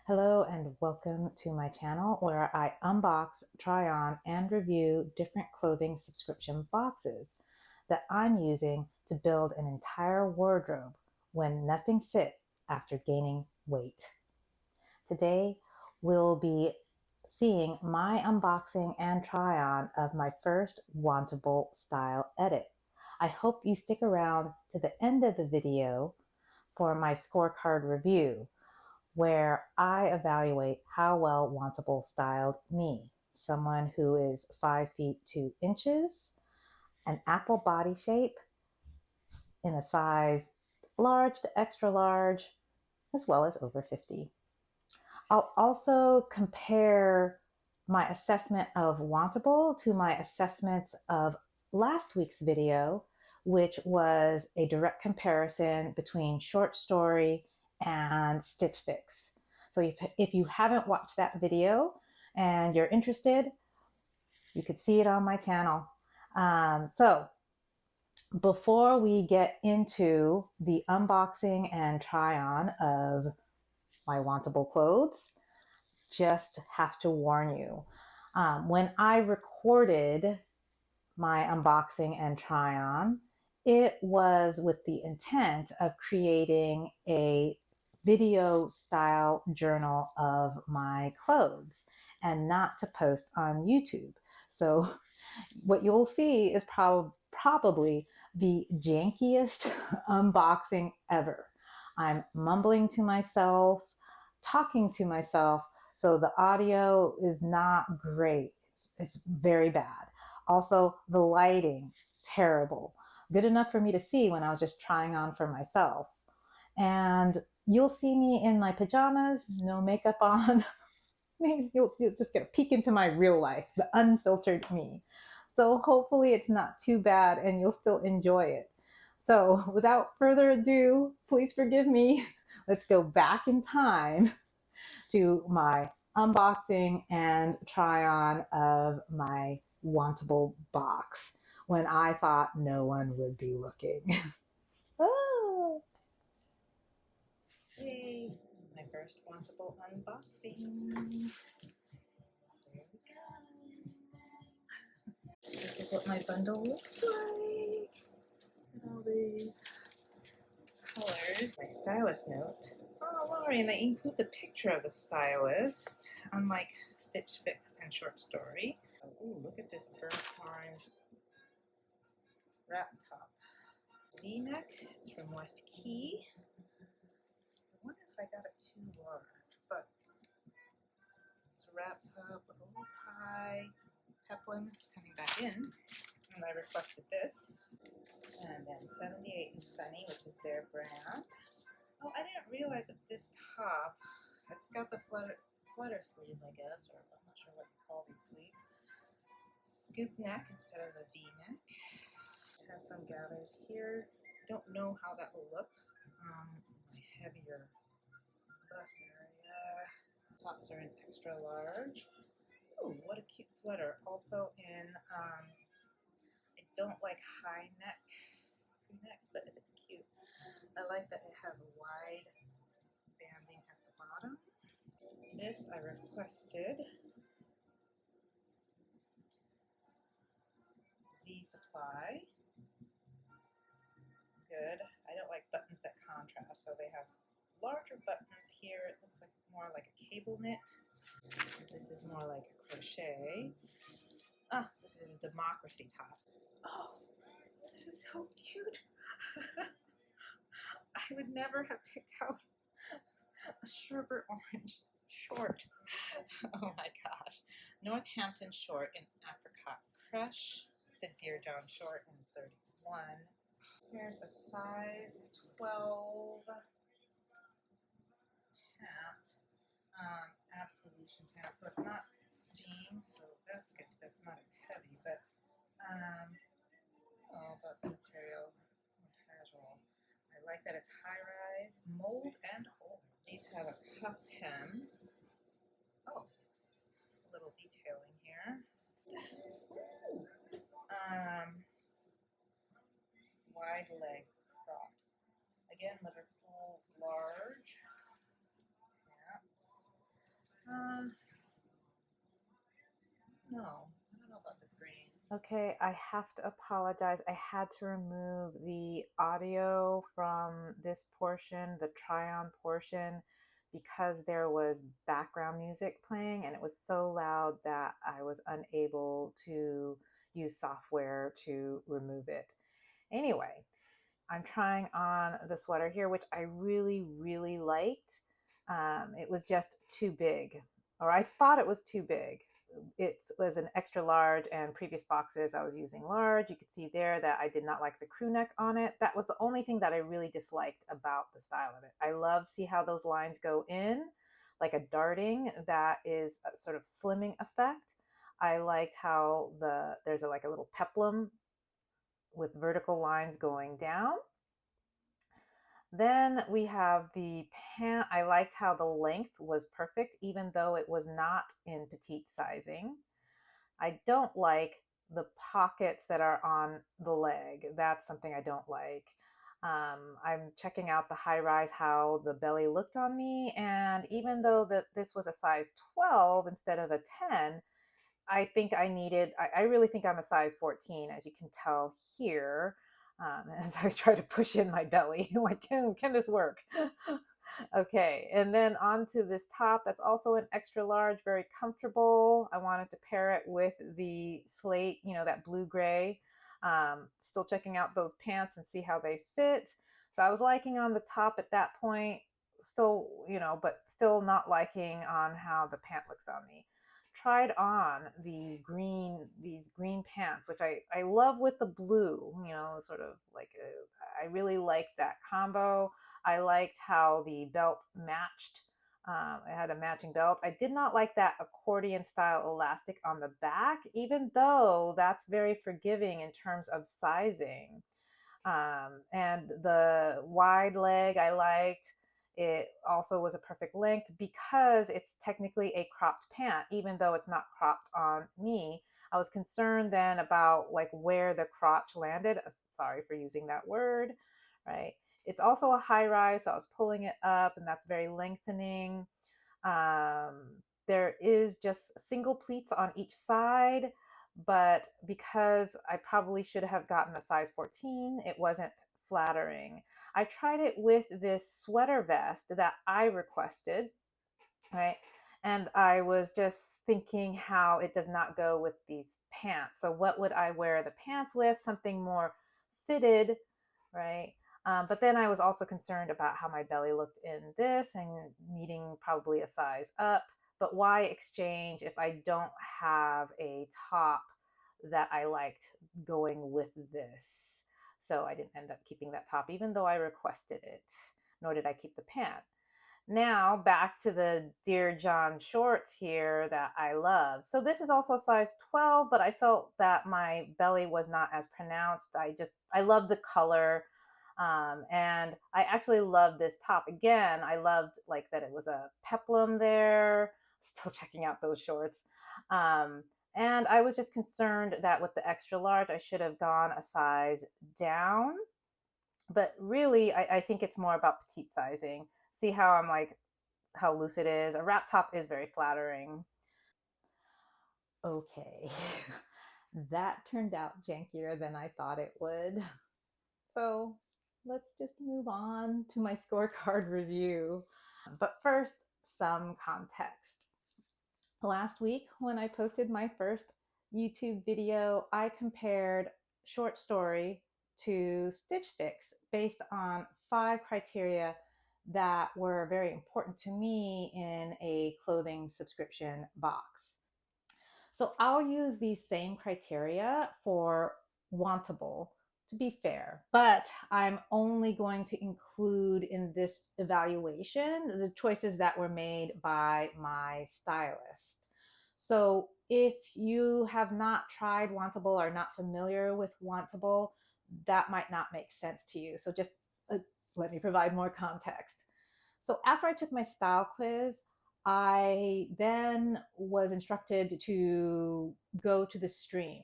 Hello and welcome to my channel where I unbox, try on, and review different clothing subscription boxes that I'm using to build an entire wardrobe when nothing fit after gaining weight. Today we'll be seeing my unboxing and try on of my first Wantable Style edit. I hope you stick around to the end of the video for my scorecard review, where I evaluate how well Wantable styled me, someone who is 5 feet 2 inches, an apple body shape, in a size large to extra large, as well as over 50. I'll also compare my assessment of Wantable to my assessments of last week's video, which was a direct comparison between Short Story and Stitch Fix. So if you haven't watched that video and you're interested, you could see it on my channel. So before we get into the unboxing and try on of my Wantable clothes, just have to warn you, when I recorded my unboxing and try on, it was with the intent of creating a video style journal of my clothes and not to post on YouTube. So what you'll see is probably the jankiest unboxing ever. I'm mumbling to myself, talking to myself, so the audio is not great. It's very bad. Also, the lighting, terrible. Good enough for me to see when I was just trying on for myself. And you'll see me in my pajamas, no makeup on. Maybe you'll just get a peek into my real life, the unfiltered me. So hopefully it's not too bad and you'll still enjoy it. So without further ado, please forgive me. Let's go back in time to my unboxing and try on of my Wantable box when I thought no one would be looking. Oh, yay, my first Wantable unboxing. There we go. This is what my bundle looks like. All these colors. My stylist note. Oh, Lori, and they include the picture of the stylist, unlike Stitch Fix and Short Story. Oh, look at this burnt orange wrap top. V-neck. It's from West Key. I wonder if I got it too large, but it's a wrap top with a little tie. Peplum coming back in, and I requested this. And then 78 and Sunny, which is their brand. Oh, I didn't realize that this top, it's got the flutter sleeves, I guess, or I'm not sure what you call these sleeves. Scoop neck instead of the V-neck. It has some gathers here. Don't know how that will look on my heavier bust area. Tops are in extra large. Ooh, what a cute sweater. Also in, I don't like high neck necks, but it's cute. I like that it has a wide banding at the bottom. This I requested. Z Supply. Good. I don't like buttons that contrast, so they have larger buttons here. It looks like more like a cable knit. This is more like a crochet. Ah, this is a democracy top. Oh, this is so cute. I would never have picked out a sherbet orange short. Oh my gosh. Northampton short in apricot crush. It's a Dear John short in 31. Here's a size 12 pant. Absolution pant. So it's not jeans, so that's good. That's not as heavy, but oh, about the material. It's more casual. I like that it's high rise, mold and hold. These have a cuffed hem. Oh, a little detailing here. Wide leg cropped. Again, Liverpool large. Pants. Okay, I have to apologize. I had to remove the audio from this portion, the try-on portion, because there was background music playing and it was so loud that I was unable to use software to remove it. Anyway, I'm trying on the sweater here, which I really, really liked. It was just too big, or I thought it was too big. It was an extra large, and previous boxes I was using large. You could see there that I did not like the crew neck on it. That was the only thing that I really disliked about the style of it. I love see how those lines go in, like a darting that is a sort of slimming effect. I liked how there's like a little peplum with vertical lines going down. Then we have the pant. I liked how the length was perfect, even though it was not in petite sizing. I don't like the pockets that are on the leg. That's something I don't like. I'm checking out the high rise, how the belly looked on me. And even though that this was a size 12 instead of a 10, I think I really think I'm a size 14, as you can tell here, as I try to push in my belly. Like, can this work? Okay, and then onto this top that's also an extra large, very comfortable. I wanted to pair it with the slate, that blue gray. Still checking out those pants and see how they fit. So I was liking on the top at that point, still, but still not liking on how the pant looks on me. Tried on these green pants, which I love with the blue, sort of like I really like that combo. I liked how the belt matched. It had a matching belt. I did not like that accordion style elastic on the back, even though that's very forgiving in terms of sizing. And the wide leg I liked. It also was a perfect length because it's technically a cropped pant, even though it's not cropped on me. I was concerned then about like where the crotch landed. Sorry for using that word, right? It's also a high rise, so I was pulling it up, and that's very lengthening. There is just single pleats on each side, but because I probably should have gotten a size 14, it wasn't flattering. I tried it with this sweater vest that I requested, right? And I was just thinking how it does not go with these pants. So, what would I wear the pants with? Something more fitted, right? But then I was also concerned about how my belly looked in this and needing probably a size up. But why exchange if I don't have a top that I liked going with this? So I didn't end up keeping that top, even though I requested it, nor did I keep the pant. Now back to the Dear John shorts here that I love. So this is also size 12, but I felt that my belly was not as pronounced. I love the color. And I actually love this top. Again, I loved like that it was a peplum there. Still checking out those shorts. And I was just concerned that with the extra large, I should have gone a size down. But really, I think it's more about petite sizing. See how I'm like, how loose it is. A wrap top is very flattering. Okay, that turned out jankier than I thought it would. So let's just move on to my scorecard review. But first, some context. Last week, when I posted my first YouTube video, I compared short story to Stitch Fix based on 5 criteria that were very important to me in a clothing subscription box. So I'll use these same criteria for Wantable, to be fair, but I'm only going to include in this evaluation the choices that were made by my stylist. So if you have not tried Wantable or not familiar with Wantable, that might not make sense to you. So just uh, let me provide more context. So after I took my style quiz, I then was instructed to go to the stream.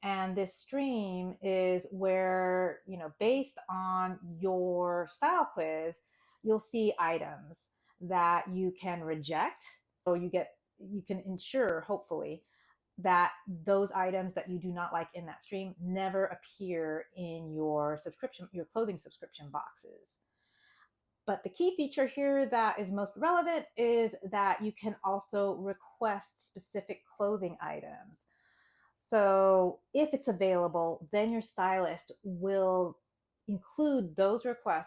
And this stream is where, based on your style quiz, you'll see items that you can reject. So you can ensure, hopefully, that those items that you do not like in that stream never appear in your clothing subscription boxes. But the key feature here that is most relevant is that you can also request specific clothing items. So if it's available, then your stylist will include those requests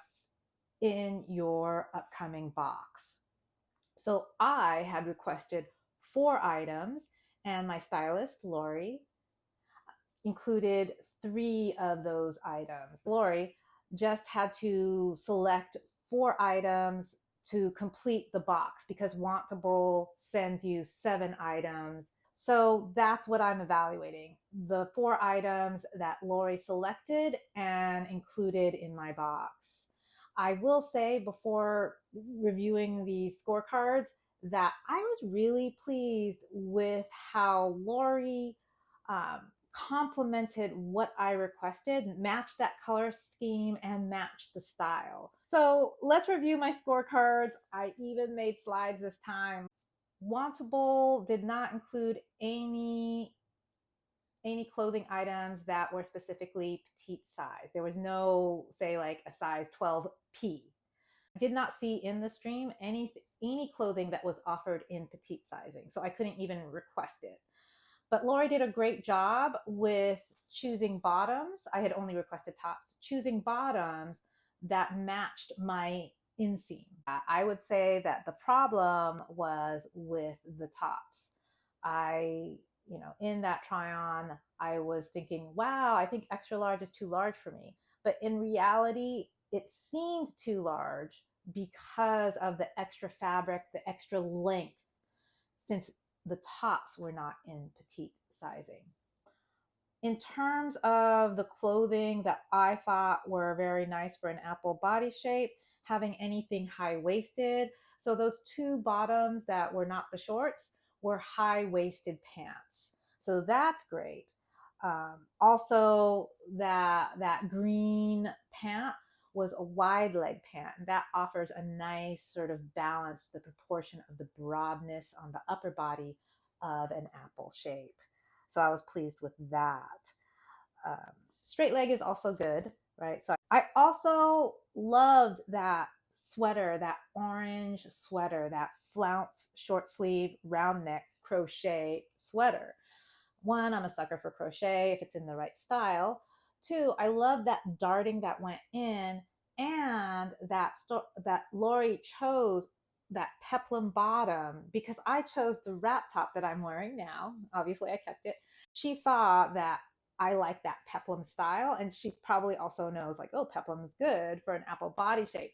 in your upcoming box. So I had requested 4 items, and my stylist, Lori, included 3 of those items. Lori just had to select 4 items to complete the box because Wantable sends you 7 items. So that's what I'm evaluating, the 4 items that Lori selected and included in my box. I will say before reviewing the scorecards that I was really pleased with how Lori complemented what I requested, matched that color scheme, and matched the style. So let's review my scorecards. I even made slides this time. Wantable did not include any clothing items that were specifically petite size. There was no, say, like a size 12P. I did not see in the stream any clothing that was offered in petite sizing, so I couldn't even request it. But Lori did a great job with choosing bottoms. I had only requested tops, choosing bottoms that matched my inseam. I would say that the problem was with the tops. In that try on, I was thinking, wow, I think extra large is too large for me. But in reality, it seemed too large because of the extra fabric, the extra length, since the tops were not in petite sizing. In terms of the clothing that I thought were very nice for an apple body shape, having anything high-waisted. So those 2 bottoms that were not the shorts were high-waisted pants. So that's great. Also, that green pant was a wide leg pant, and that offers a nice sort of balance, the proportion of the broadness on the upper body of an apple shape. So I was pleased with that. Straight leg is also good, right? So I also loved that sweater, that orange sweater, that flounce short sleeve round neck crochet sweater. 1, I'm a sucker for crochet if it's in the right style. 2, I love that darting that went in, and that Lori chose that peplum bottom because I chose the wrap top that I'm wearing now. Obviously I kept it. She saw that I like that peplum style, and she probably also knows, like, oh, peplum is good for an apple body shape.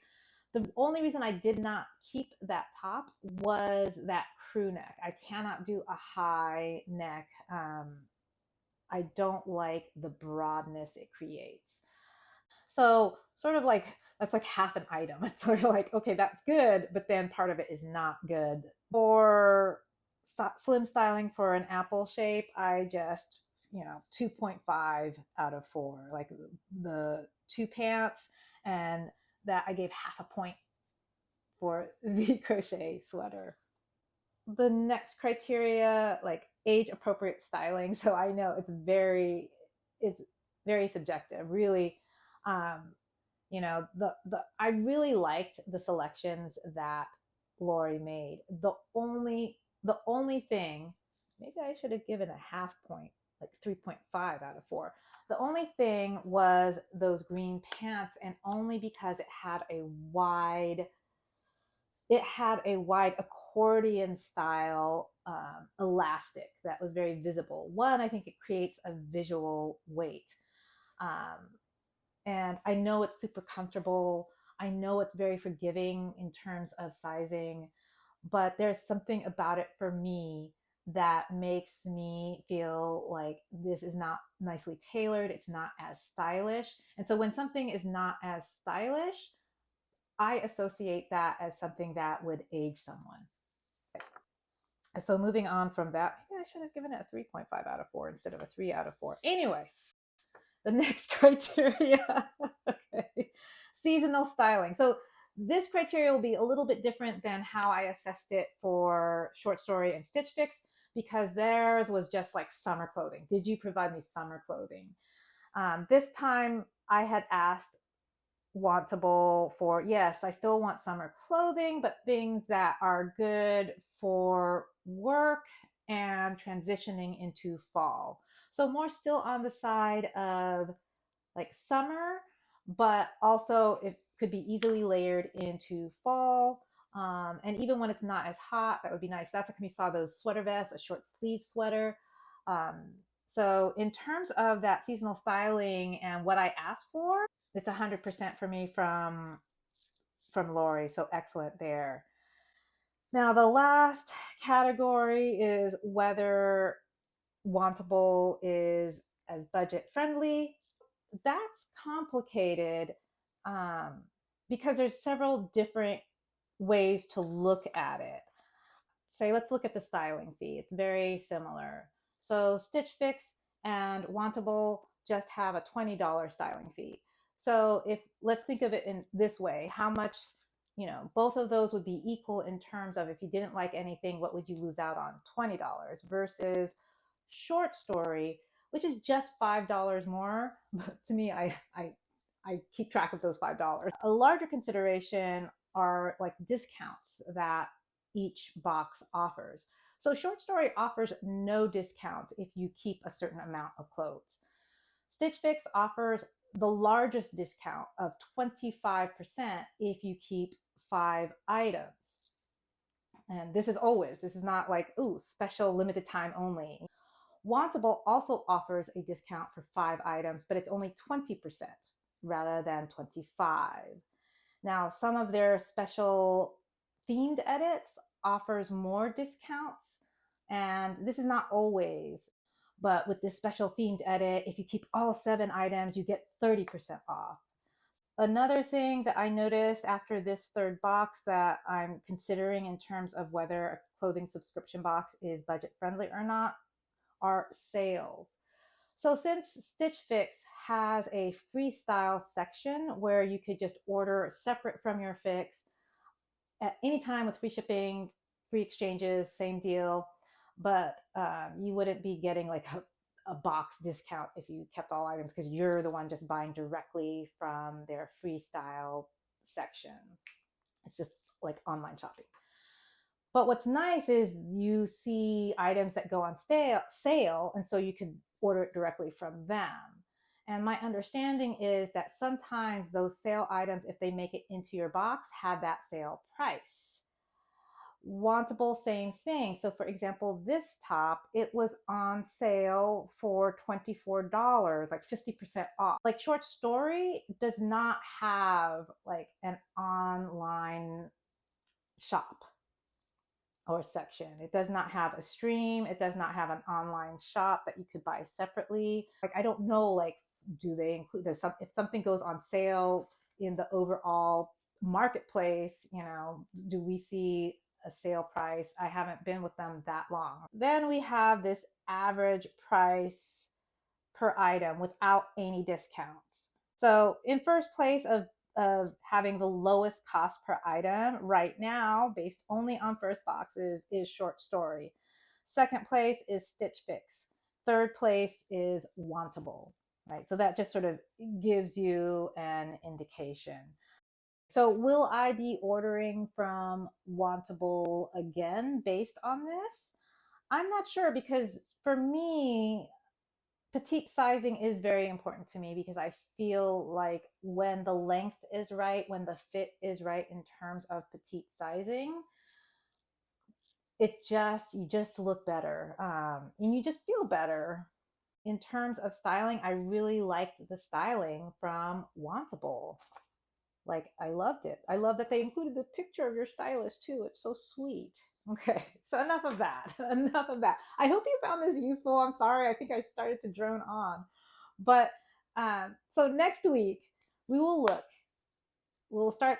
The only reason I did not keep that top was that crew neck. I cannot do a high neck. I don't like the broadness it creates. So sort of like, that's like half an item. It's sort of like, okay, that's good, but then part of it is not good. For slim styling for an apple shape, I just, 2.5 out of 4. Like the 2 pants, and that I gave half a point for the crochet sweater. The next criteria, like age appropriate styling. So I know it's very subjective, really. I really liked the selections that Lori made. The only thing, maybe I should have given a half point, like 3.5 out of 4. The only thing was those green pants, and only because it had a wide accordion style elastic that was very visible. One, I think it creates a visual weight. And I know it's super comfortable. I know it's very forgiving in terms of sizing, but there's something about it for me that makes me feel like this is not nicely tailored. It's not as stylish. And so when something is not as stylish, I associate that as something that would age someone. So moving on from that, maybe I should have given it a 3.5 out of 4 instead of a 3 out of 4. Anyway, the next criteria, okay, seasonal styling. So this criteria will be a little bit different than how I assessed it for short story and Stitch Fix, because theirs was just like summer clothing. Did you provide me summer clothing? This time I had asked Wantable for, yes, I still want summer clothing, but things that are good for work and transitioning into fall. So more still on the side of like summer, but also it could be easily layered into fall. And even when it's not as hot, that would be nice. That's like when you saw those sweater vests, a short sleeve sweater. Um, so in terms of that seasonal styling and what I asked for, it's 100% for me from Lori. So excellent there. Now the last category is whether Wantable is as budget friendly. That's complicated um, because there's several different ways to look at it. Say, let's look at the styling fee. It's very similar. So Stitch Fix and Wantable just have a $20 styling fee. So if let's think of it in this way, how much, both of those would be equal in terms of if you didn't like anything, what would you lose out on? $20 versus Short Story, which is just $5 more. But to me, I keep track of those $5. A larger consideration are like discounts that each box offers. So Short Story offers no discounts if you keep a certain amount of clothes. Stitch Fix offers the largest discount of 25% if you keep 5 items. And this is not like, ooh, special limited time only. Wantable also offers a discount for 5 items, but it's only 20% rather than 25. Now, some of their special themed edits offers more discounts, and this is not always, but with this special themed edit, if you keep all 7 items, you get 30% off. Another thing that I noticed after this third box that I'm considering in terms of whether a clothing subscription box is budget friendly or not are sales. So since Stitch Fix has a freestyle section where you could just order separate from your fix at any time with free shipping, free exchanges, same deal, but you wouldn't be getting like a box discount if you kept all items because you're the one just buying directly from their freestyle section. It's just like online shopping. But what's nice is you see items that go on sale, and so you can order it directly from them. And my understanding is that sometimes those sale items, if they make it into your box, have that sale price. Wantable, same thing. So for example, this top, it was on sale for $24, like 50% off. Like Short Story does not have like an online shop or section. It does not have a stream. It does not have an online shop that you could buy separately. Like, I don't know, like, do they include this? If something goes on sale in the overall marketplace, do we see a sale price? I haven't been with them that long. Then we have this average price per item without any discounts. So in first place of having the lowest cost per item right now, based only on first boxes, is Short Story. Second place is Stitch Fix. Third place is Wantable, right? So that just sort of gives you an indication. So will I be ordering from Wantable again based on this? I'm not sure because for me, petite sizing is very important to me because I feel like when the length is right, when the fit is right in terms of petite sizing, you just look better and you just feel better. In terms of styling, I really liked the styling from Wantable. Like, I loved it. I love that they included the picture of your stylist too. It's so sweet. Okay, so enough of that. Enough of that. I hope you found this useful. I'm sorry, I think I started to drone on. But so next week, we will look. We'll start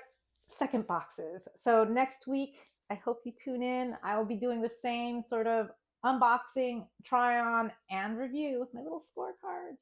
second boxes. So next week, I hope you tune in. I'll be doing the same sort of unboxing, try on, and review with my little scorecards.